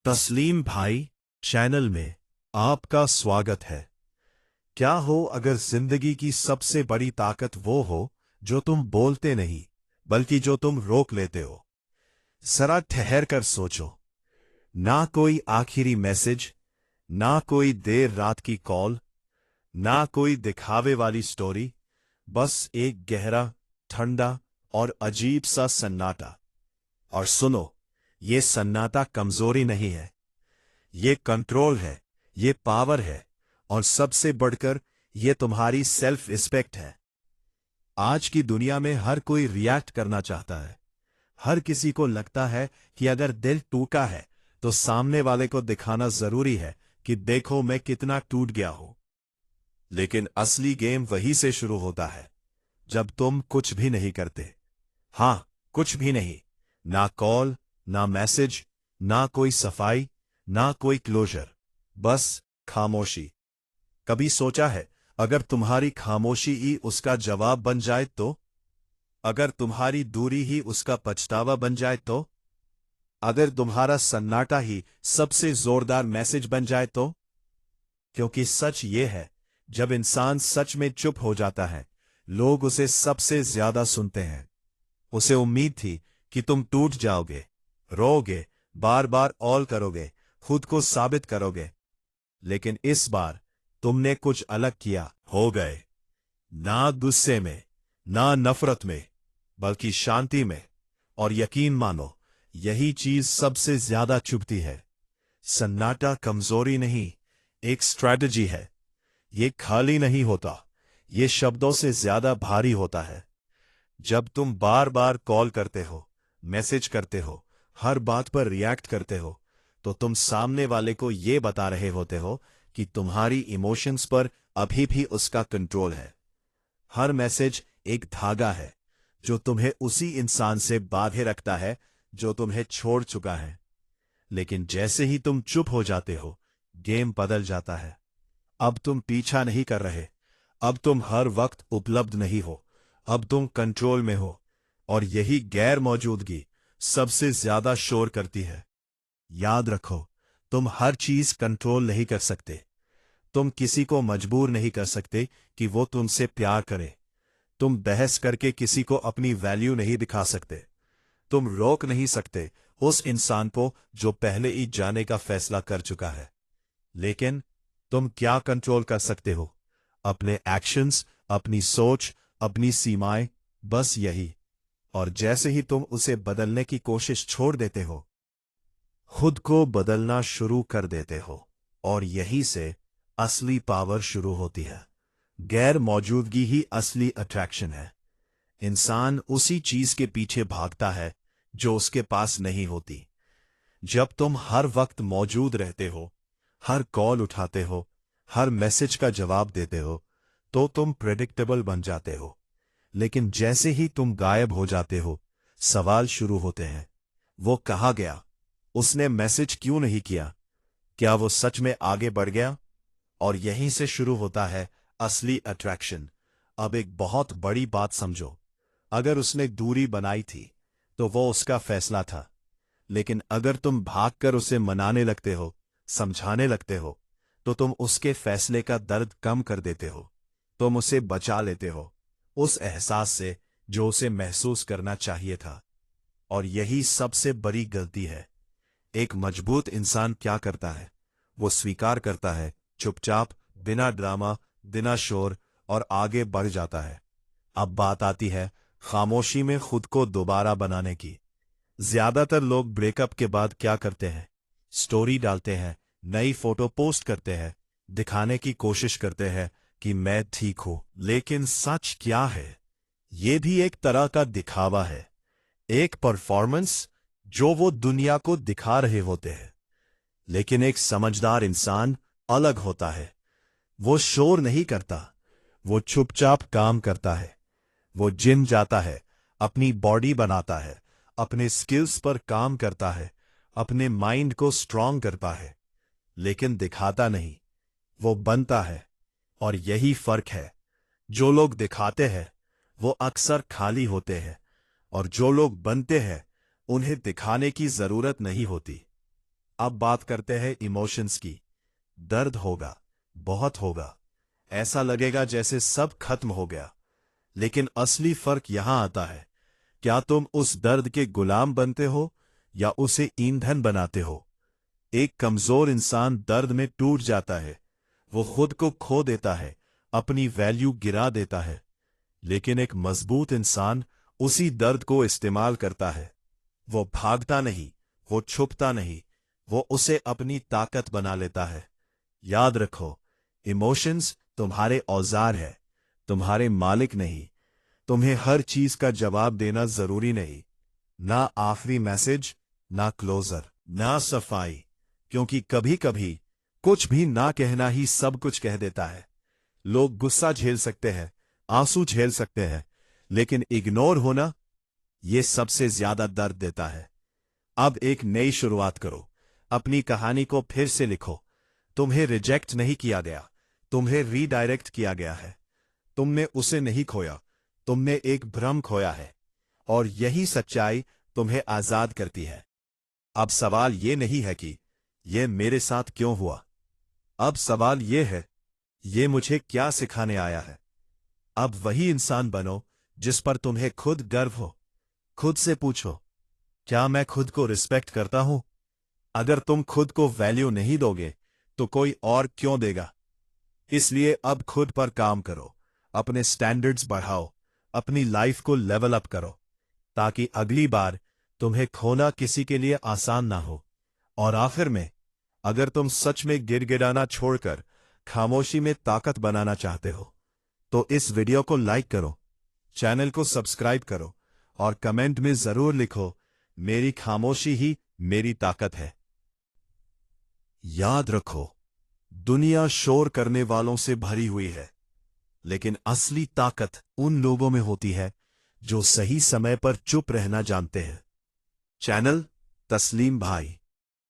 तस्लीम भाई चैनल में आपका स्वागत है। क्या हो अगर जिंदगी की सबसे बड़ी ताकत वो हो जो तुम बोलते नहीं बल्कि जो तुम रोक लेते हो। जरा ठहर कर सोचो। ना कोई आखिरी मैसेज, ना कोई देर रात की कॉल, ना कोई दिखावे वाली स्टोरी, बस एक गहरा, ठंडा और अजीब सा सन्नाटा। और सुनो, ये सन्नाटा कमजोरी नहीं है, ये कंट्रोल है, ये पावर है, और सबसे बढ़कर ये तुम्हारी सेल्फ रिस्पेक्ट है। आज की दुनिया में हर कोई रिएक्ट करना चाहता है। हर किसी को लगता है कि अगर दिल टूटा है तो सामने वाले को दिखाना जरूरी है कि देखो मैं कितना टूट गया हूं। लेकिन असली गेम वहीं से शुरू होता है जब तुम कुछ भी नहीं करते। हां, कुछ भी नहीं। ना कॉल, ना मैसेज, ना कोई सफाई, ना कोई क्लोजर, बस खामोशी। कभी सोचा है अगर तुम्हारी खामोशी ही उसका जवाब बन जाए तो? अगर तुम्हारी दूरी ही उसका पछतावा बन जाए तो? अगर तुम्हारा सन्नाटा ही सबसे जोरदार मैसेज बन जाए तो? क्योंकि सच ये है, जब इंसान सच में चुप हो जाता है, लोग उसे सबसे ज्यादा सुनते हैं। उसे उम्मीद थी कि तुम टूट जाओगे, रोओगे, बार बार ऑल करोगे, खुद को साबित करोगे। लेकिन इस बार तुमने कुछ अलग किया। हो गए। ना गुस्से में, ना नफरत में, बल्कि शांति में। और यकीन मानो, यही चीज सबसे ज्यादा चुभती है। सन्नाटा कमजोरी नहीं, एक स्ट्रैटेजी है। ये खाली नहीं होता, ये शब्दों से ज्यादा भारी होता है। जब तुम बार बार कॉल करते हो, मैसेज करते हो, हर बात पर रिएक्ट करते हो, तो तुम सामने वाले को ये बता रहे होते हो कि तुम्हारी इमोशंस पर अभी भी उसका कंट्रोल है। हर मैसेज एक धागा है जो तुम्हें उसी इंसान से बांधे रखता है जो तुम्हें छोड़ चुका है। लेकिन जैसे ही तुम चुप हो जाते हो, गेम बदल जाता है। अब तुम पीछा नहीं कर रहे, अब तुम हर वक्त उपलब्ध नहीं हो, अब तुम कंट्रोल में हो। और यही गैर मौजूदगी सबसे ज्यादा शोर करती है। याद रखो, तुम हर चीज कंट्रोल नहीं कर सकते। तुम किसी को मजबूर नहीं कर सकते कि वो तुमसे प्यार करे। तुम बहस करके किसी को अपनी वैल्यू नहीं दिखा सकते। तुम रोक नहीं सकते उस इंसान को जो पहले ही जाने का फैसला कर चुका है। लेकिन तुम क्या कंट्रोल कर सकते हो? अपने एक्शंस, अपनी सोच, अपनी सीमाएं, बस यही। और जैसे ही तुम उसे बदलने की कोशिश छोड़ देते हो, खुद को बदलना शुरू कर देते हो। और यहीं से असली पावर शुरू होती है। गैर मौजूदगी ही असली अट्रैक्शन है। इंसान उसी चीज के पीछे भागता है जो उसके पास नहीं होती। जब तुम हर वक्त मौजूद रहते हो, हर कॉल उठाते हो, हर मैसेज का जवाब देते हो, तो तुम प्रेडिक्टेबल बन जाते हो। लेकिन जैसे ही तुम गायब हो जाते हो, सवाल शुरू होते हैं। वो कहाँ गया? उसने मैसेज क्यों नहीं किया? क्या वो सच में आगे बढ़ गया? और यहीं से शुरू होता है असली अट्रैक्शन। अब एक बहुत बड़ी बात समझो। अगर उसने दूरी बनाई थी तो वो उसका फैसला था। लेकिन अगर तुम भागकर उसे मनाने लगते हो, समझाने लगते हो, तो तुम उसके फैसले का दर्द कम कर देते हो। तुम उसे बचा लेते हो उस एहसास से जो उसे महसूस करना चाहिए था। और यही सबसे बड़ी गलती है। एक मजबूत इंसान क्या करता है? वो स्वीकार करता है, चुपचाप, बिना ड्रामा, बिना शोर, और आगे बढ़ जाता है। अब बात आती है खामोशी में खुद को दोबारा बनाने की। ज्यादातर लोग ब्रेकअप के बाद क्या करते हैं? स्टोरी डालते हैं, नई फोटो पोस्ट करते हैं, दिखाने की कोशिश करते हैं कि मैं ठीक हूं। लेकिन सच क्या है? ये भी एक तरह का दिखावा है, एक परफॉर्मेंस जो वो दुनिया को दिखा रहे होते हैं। लेकिन एक समझदार इंसान अलग होता है। वो शोर नहीं करता, वो चुपचाप काम करता है। वो जिम जाता है, अपनी बॉडी बनाता है, अपने स्किल्स पर काम करता है, अपने माइंड को स्ट्रांग करता है। लेकिन दिखाता नहीं, वो बनता है। और यही फर्क है। जो लोग दिखाते हैं वो अक्सर खाली होते हैं, और जो लोग बनते हैं उन्हें दिखाने की जरूरत नहीं होती। अब बात करते हैं इमोशंस की। दर्द होगा, बहुत होगा, ऐसा लगेगा जैसे सब खत्म हो गया। लेकिन असली फर्क यहां आता है, क्या तुम उस दर्द के गुलाम बनते हो या उसे ईंधन बनाते हो? एक कमजोर इंसान दर्द में टूट जाता है, वो खुद को खो देता है, अपनी वैल्यू गिरा देता है। लेकिन एक मजबूत इंसान उसी दर्द को इस्तेमाल करता है। वो भागता नहीं, वो छुपता नहीं, वो उसे अपनी ताकत बना लेता है। याद रखो, इमोशंस तुम्हारे औजार है, तुम्हारे मालिक नहीं। तुम्हें हर चीज का जवाब देना जरूरी नहीं। ना आखिरी मैसेज, ना क्लोजर, ना सफाई। क्योंकि कभी कभी कुछ भी ना कहना ही सब कुछ कह देता है। लोग गुस्सा झेल सकते हैं, आंसू झेल सकते हैं, लेकिन इग्नोर होना, ये सबसे ज्यादा दर्द देता है। अब एक नई शुरुआत करो। अपनी कहानी को फिर से लिखो। तुम्हें रिजेक्ट नहीं किया गया, तुम्हें रीडायरेक्ट किया गया है। तुमने उसे नहीं खोया, तुमने एक भ्रम खोया है। और यही सच्चाई तुम्हें आजाद करती है। अब सवाल ये नहीं है कि यह मेरे साथ क्यों हुआ। अब सवाल ये है, ये मुझे क्या सिखाने आया है। अब वही इंसान बनो जिस पर तुम्हें खुद गर्व हो। खुद से पूछो, क्या मैं खुद को रिस्पेक्ट करता हूं? अगर तुम खुद को वैल्यू नहीं दोगे तो कोई और क्यों देगा? इसलिए अब खुद पर काम करो, अपने स्टैंडर्ड्स बढ़ाओ, अपनी लाइफ को लेवल अप करो, ताकि अगली बार तुम्हें खोना किसी के लिए आसान ना हो। और आखिर में, अगर तुम सच में गिड़गिड़ाना छोड़कर खामोशी में ताकत बनाना चाहते हो, तो इस वीडियो को लाइक करो, चैनल को सब्सक्राइब करो और कमेंट में जरूर लिखो, मेरी खामोशी ही मेरी ताकत है। याद रखो, दुनिया शोर करने वालों से भरी हुई है, लेकिन असली ताकत उन लोगों में होती है जो सही समय पर चुप रहना जानते हैं। चैनल तस्लीम भाई।